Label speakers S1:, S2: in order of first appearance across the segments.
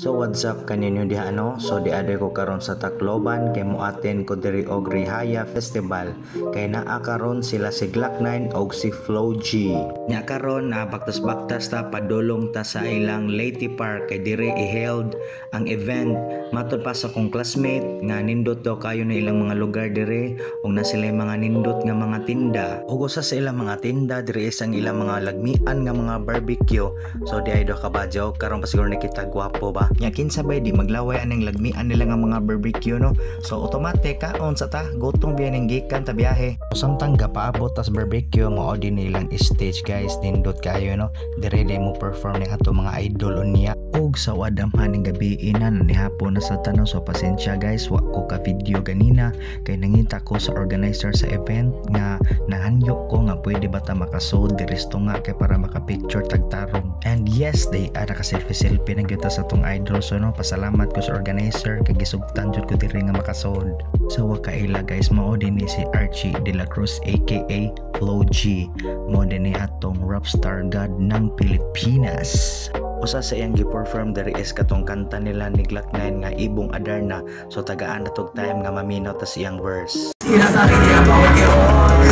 S1: So what's up kaninyo diha no? So di aday ko karon sa Tacloban kay moaten ko diri og Rihaya Festival kay naa karon sila si Glock9 og si Flo G. Nya karon na baktas-baktas ta padulong ta sa ilang Leyte Park kay diri i-held ang event. Matud pa sa kong classmate nga nindot daw kayo na ilang mga lugar diri ug na sila mga nindot nga mga tinda. Ug usa sa ilang mga tinda diri isang ilang mga lagmian nga mga barbecue. So di ay do ka badyaw karon pa siguro nakita gwapo ba. Nya kinsabay di maglaway aning lagmian nila nga mga barbecue no. So automatic kaon sa ta gutong biya ning gikan ta biyahe. So samtang gapaabot tas barbecue mao din nilang stage guys nindot kayo no. Dire mo perform ning ato mga idol unya. Og sa wadamhan ning gabi ina ni hapon na sa tanong so pasensya guys wa ko ka video ganina kay nangita ko sa organizer sa event nga nahanyo ko nga pwede ba ta makasod diristo nga kay para maka-picture tagtarong. And yes, they ara ka selfie na kita sa tong idol so no pasalamat ko sa organizer kay gisugtan jud ko diri nga makasod. So wa kaila guys mao din ni si Archie De La Cruz aka Flo G. Mao din ni atong rapstar god ng Pilipinas. Usa sa iyang gi-perform diri is katong kanta nila ni Glock9 nga Ibong Adarna. So tagaan na tog time nga maminaw tas iyang verse.
S2: Sila sa akin niya bawat yun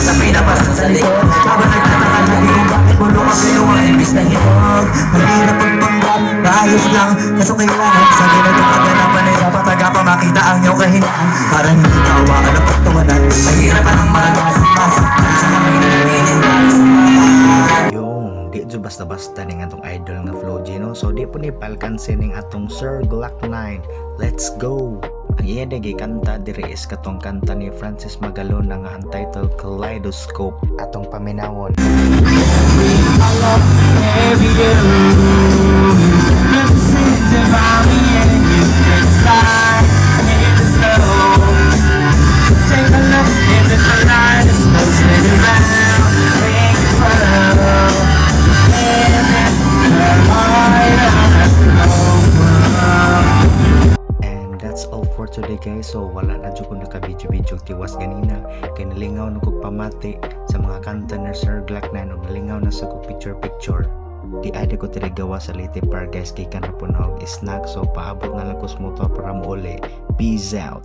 S2: sa pinapasa sa likod habang nagtataka na di kung bakit mo lumapilo ang imbis na hinog. Mahirap pagpanggap, ayos lang kaso kailangan sa ginagawa ng panahirap at pa makita ang iyong kahinaan para hindi ka awaan ang pagtawanan. Mahirapan ang maranasan sa mga
S1: di jo basta-basta ning atong idol nga Flo G no. So di po ni palkansin ning atong Sir Glock9. Let's go. Ang iya dagi kanta diri is katong kanta ni Francis Magalon nga untitled Kaleidoscope atong paminawon. Today guys, so wala na dyan ko naka-video tiwas ganina kay nalingaw na kong pamati sa mga kanta na Sir Glock9 o nalingaw na sa kong picture di ade ko gawa sa Leyte Park guys kay kanapunog snack so paabot na lang ko sa motor para mo uli. Peace out.